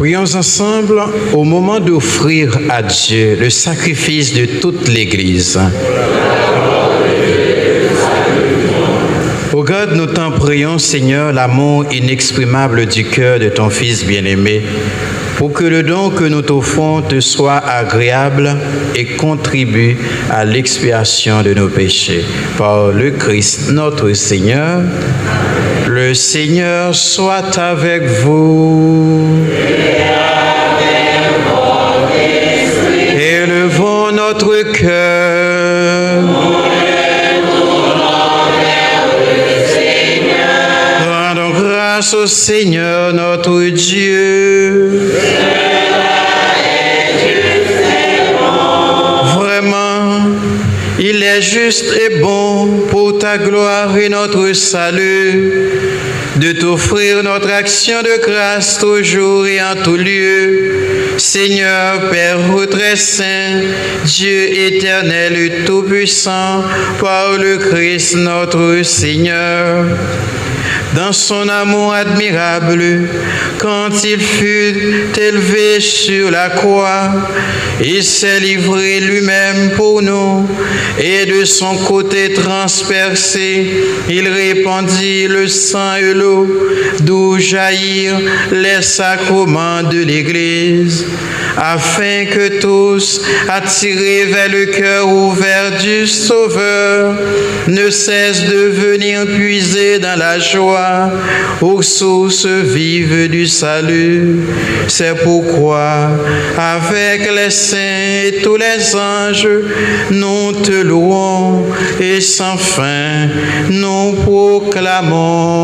Prions ensemble au moment d'offrir à Dieu le sacrifice de toute l'Église. Regarde, nous t'en prions, Seigneur, l'amour inexprimable du cœur de ton Fils bien-aimé, pour que le don que nous t'offrons te soit agréable et contribue à l'expiation de nos péchés. Par le Christ notre Seigneur, le Seigneur soit avec vous. Élevons notre cœur. Rendons grâce au Seigneur notre Dieu. Vraiment, il est juste et bon pour ta gloire et notre salut de t'offrir notre action de grâce toujours et en tout lieu. Seigneur, Père très saint, Dieu éternel et tout-puissant, par le Christ notre Seigneur. Dans son amour admirable, quand il fut élevé sur la croix, il s'est livré lui-même pour nous, et de son côté transpercé, il répandit le sang et l'eau, d'où jaillirent les sacrements de l'Église, afin que tous, attirés vers le cœur ouvert du Sauveur, ne cessent de venir puiser dans la joie aux sources vives du salut. C'est pourquoi, avec les saints et tous les anges, nous te louons et sans fin nous proclamons.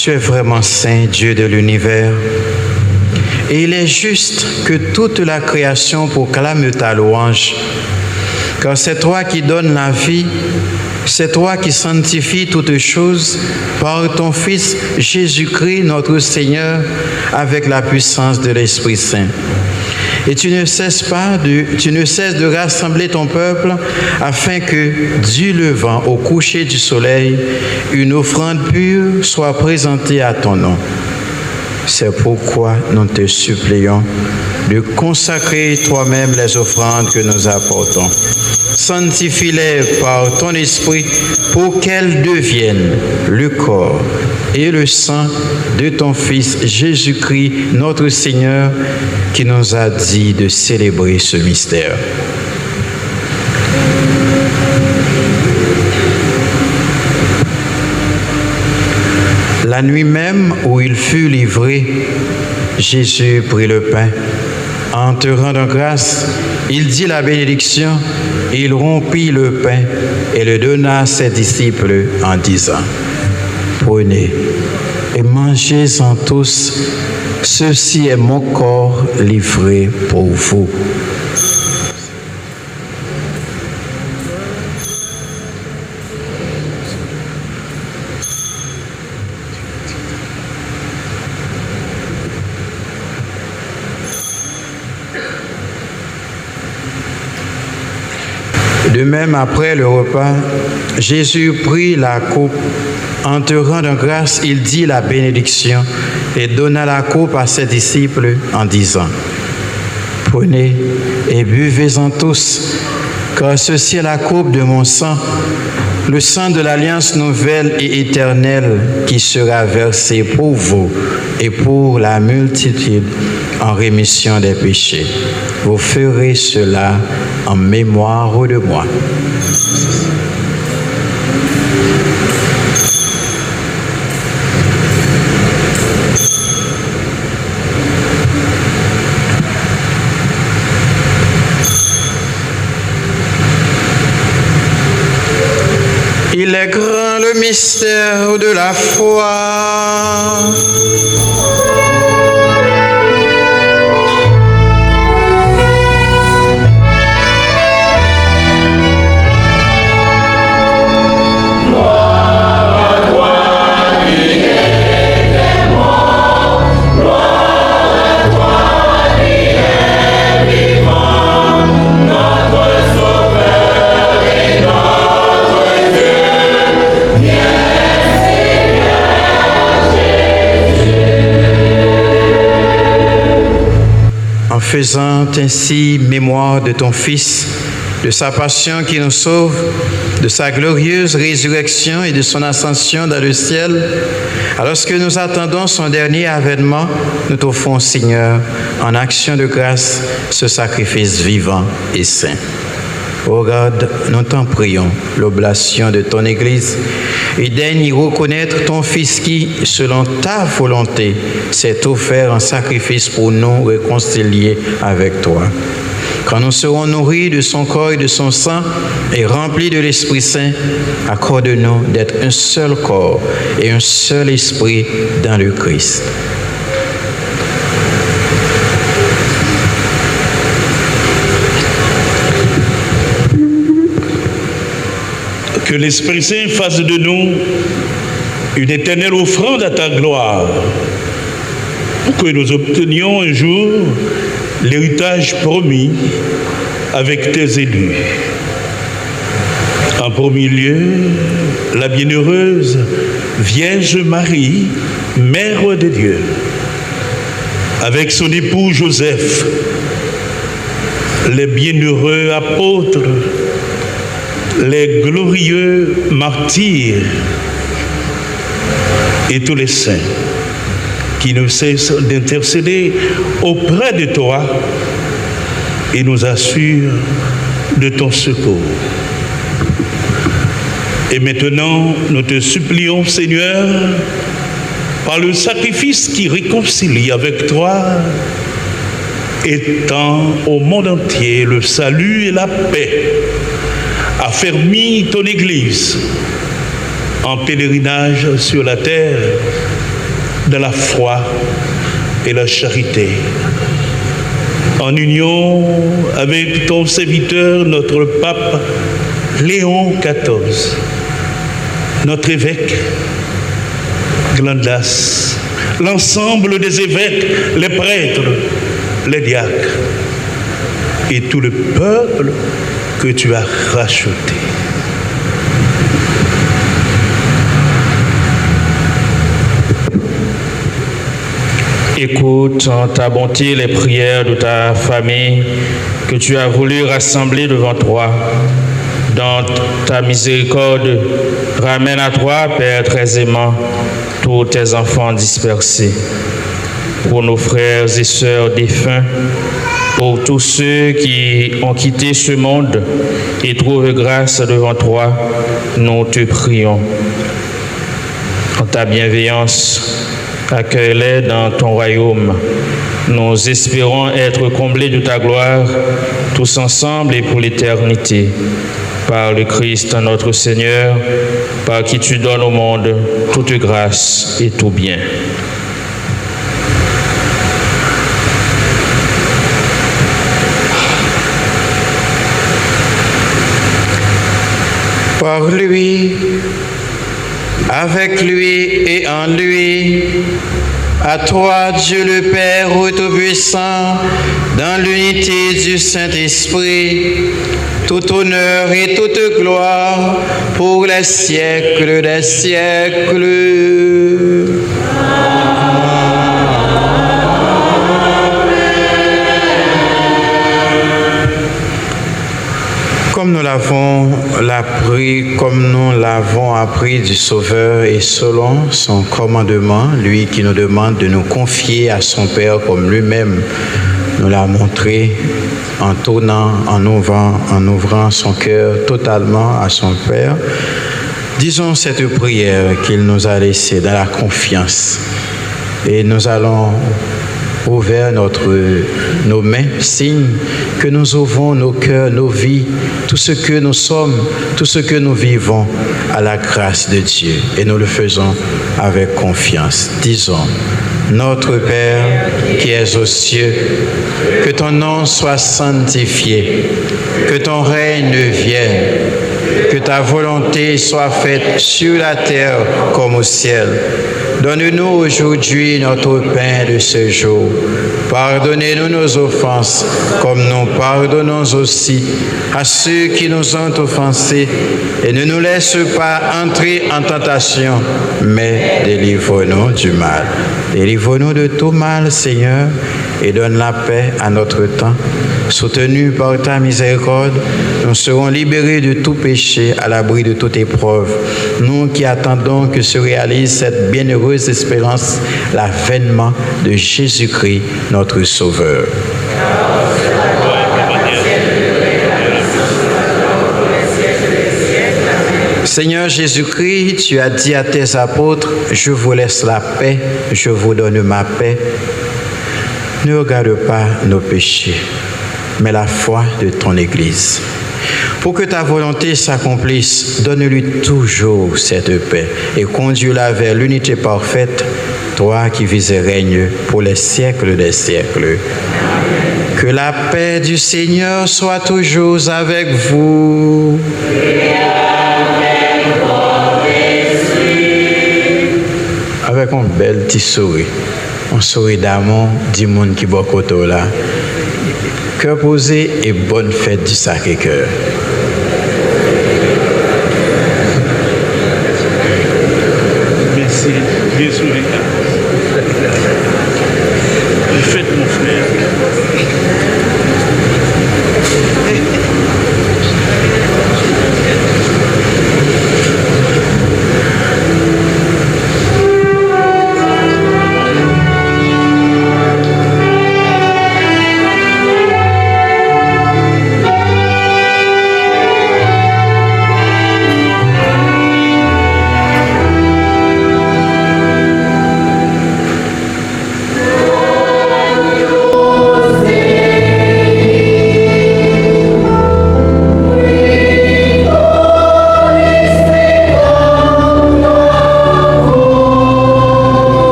Tu es vraiment saint, Dieu de l'univers. Et il est juste que toute la création proclame ta louange, car c'est toi qui donnes la vie, C'est toi qui sanctifies toutes choses par ton Fils Jésus-Christ, notre Seigneur, avec la puissance de l'Esprit Saint. Et tu ne cesses de rassembler ton peuple afin que, du levant au coucher du soleil, une offrande pure soit présentée à ton nom. C'est pourquoi nous te supplions de consacrer toi-même les offrandes que nous apportons. Sanctifie-les par ton esprit pour qu'elles deviennent le corps et le sang de ton Fils Jésus-Christ, notre Seigneur, qui nous a dit de célébrer ce mystère. La nuit même où il fut livré, Jésus prit le pain. En te rendant grâce, il dit la bénédiction, il rompit le pain et le donna à ses disciples en disant, « Prenez et mangez-en tous, ceci est mon corps livré pour vous. » De même, après le repas, Jésus prit la coupe. En te rendant grâce, il dit la bénédiction et donna la coupe à ses disciples en disant, « Prenez et buvez-en tous, car ceci est la coupe de mon sang, le sang de l'alliance nouvelle et éternelle qui sera versé pour vous et pour la multitude en rémission des péchés. Vous ferez cela en mémoire de moi. » Il est grand le mystère de la foi. En faisant ainsi mémoire de ton Fils, de sa passion qui nous sauve, de sa glorieuse résurrection et de son ascension dans le ciel, alors que nous attendons son dernier avènement, nous t'offrons, Seigneur, en action de grâce, ce sacrifice vivant et saint. Regarde, nous t'en prions, l'oblation de ton Église, et daigne y reconnaître ton Fils qui, selon ta volonté, s'est offert en sacrifice pour nous réconcilier avec toi. Quand nous serons nourris de son corps et de son sang et remplis de l'Esprit Saint, accorde-nous d'être un seul corps et un seul esprit dans le Christ. Que l'Esprit Saint fasse de nous une éternelle offrande à ta gloire, pour que nous obtenions un jour l'héritage promis avec tes élus. En premier lieu, la bienheureuse Vierge Marie, Mère de Dieu, avec son époux Joseph, les bienheureux apôtres, les glorieux martyrs et tous les saints qui ne cessent d'intercéder auprès de toi et nous assurent de ton secours. Et maintenant, nous te supplions, Seigneur, par le sacrifice qui réconcilie avec toi, étends au monde entier le salut et la paix. Affermis ton Église en pèlerinage sur la terre de la foi et la charité. En union avec ton serviteur, notre pape Léon XIV, notre évêque, Glandas, l'ensemble des évêques, les prêtres, les diacres et tout le peuple que tu as racheté. Écoute en ta bonté les prières de ta famille que tu as voulu rassembler devant toi. Dans ta miséricorde, ramène à toi, Père très aimant, tous tes enfants dispersés. Pour nos frères et sœurs défunts, pour tous ceux qui ont quitté ce monde et trouvent grâce devant toi, nous te prions. En ta bienveillance, accueille-les dans ton royaume. Nous espérons être comblés de ta gloire, tous ensemble et pour l'éternité. Par le Christ notre Seigneur, par qui tu donnes au monde toute grâce et tout bien. Par lui, avec lui et en lui, à toi, Dieu le Père Tout-Puissant, dans l'unité du Saint-Esprit, tout honneur et toute gloire pour les siècles des siècles. Comme nous l'avons appris du Sauveur et selon son commandement, lui qui nous demande de nous confier à son Père comme lui-même nous l'a montré en tournant, en ouvrant son cœur totalement à son Père. Disons cette prière qu'il nous a laissée dans la confiance et nous allons ouvrir nos mains, signe que nous ouvrons nos cœurs, nos vies, tout ce que nous sommes, tout ce que nous vivons à la grâce de Dieu. Et nous le faisons avec confiance. Disons, notre Père qui es aux cieux, que ton nom soit sanctifié, que ton règne vienne, que ta volonté soit faite sur la terre comme au ciel. Donne-nous aujourd'hui notre pain de ce jour. Pardonnez-nous nos offenses, comme nous pardonnons aussi à ceux qui nous ont offensés. Et ne nous laisse pas entrer en tentation, mais délivre-nous du mal. Délivre-nous de tout mal, Seigneur, et donne la paix à notre temps. Soutenus par ta miséricorde, nous serons libérés de tout péché, à l'abri de toute épreuve. Nous qui attendons que se réalise cette bienheureuse espérance, l'avènement de Jésus-Christ, notre Sauveur. Seigneur Jésus-Christ, tu as dit à tes apôtres, je vous laisse la paix, je vous donne ma paix. Ne regarde pas nos péchés, mais la foi de ton Église. Pour que ta volonté s'accomplisse, donne-lui toujours cette paix et conduis-la vers l'unité parfaite, toi qui vis et règnes pour les siècles des siècles. Que la paix du Seigneur soit toujours avec vous. Avec un bel petit sourire, un sourire d'amour du monde qui boit côté là. Cœur posé et bonne fête du Sacré-Cœur. Merci, bien sûr. Faites mon frère.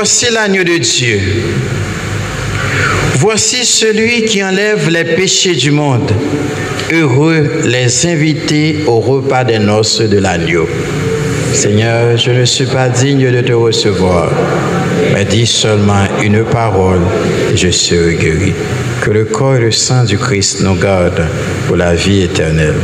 Voici l'agneau de Dieu. Voici celui qui enlève les péchés du monde. Heureux les invités au repas des noces de l'agneau. Seigneur, je ne suis pas digne de te recevoir, mais dis seulement une parole et je serai guéri. Que le corps et le sang du Christ nous gardent pour la vie éternelle.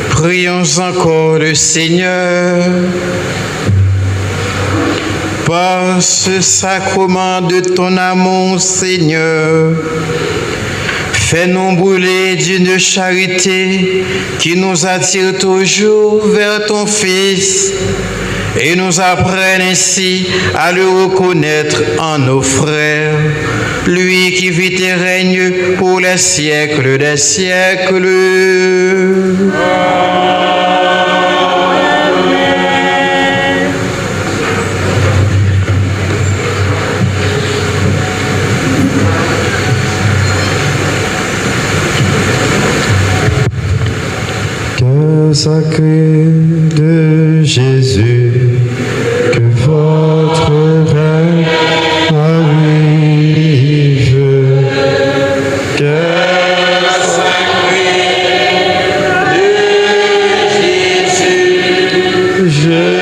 Prions encore le Seigneur. Par ce sacrement de ton amour, Seigneur, fais-nous brûler d'une charité qui nous attire toujours vers ton Fils et nous apprenne ainsi à le reconnaître en nos frères, lui qui vit et règne pour les siècles des siècles. Cœur sacré de Jésus, que votre règne arrive. Cœur sacré de Jésus, je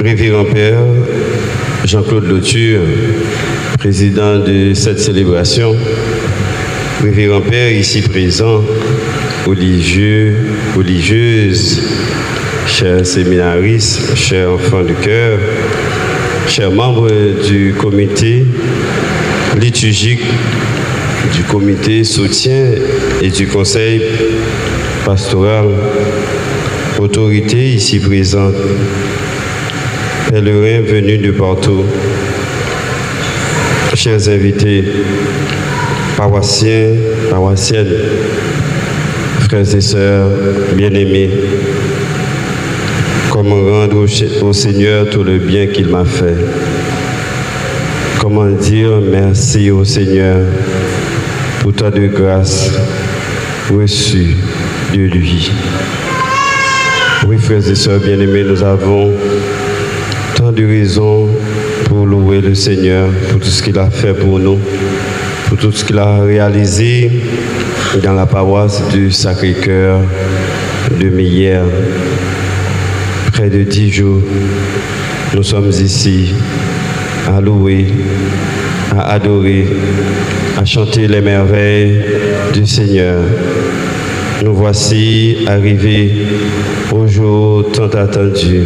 Révérend Père Jean-Claude Lauture, président de cette célébration, Révérend Père ici présent, religieux, religieuses, chers séminaristes, chers enfants de cœur, chers membres du comité liturgique, du comité soutien et du conseil pastoral, autorités ici présentes, pèlerins venus de partout, chers invités, paroissiens, paroissiennes, frères et sœurs bien-aimés, comment rendre au Seigneur tout le bien qu'il m'a fait? Comment dire merci au Seigneur pour tant de grâce reçue de lui? Oui, frères et sœurs bien-aimés, nous avons tant de raisons pour louer le Seigneur, pour tout ce qu'il a fait pour nous, pour tout ce qu'il a réalisé dans la paroisse du Sacré-Cœur de Meillère. Près de 10 jours, nous sommes ici à louer, à adorer, à chanter les merveilles du Seigneur. Nous voici arrivés au jour tant attendu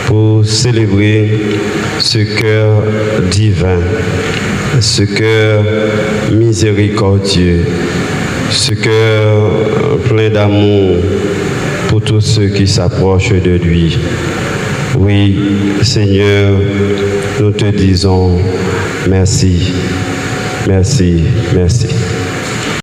pour célébrer ce cœur divin, ce cœur miséricordieux, ce cœur plein d'amour pour tous ceux qui s'approchent de lui. Oui, Seigneur, nous te disons merci, merci, merci.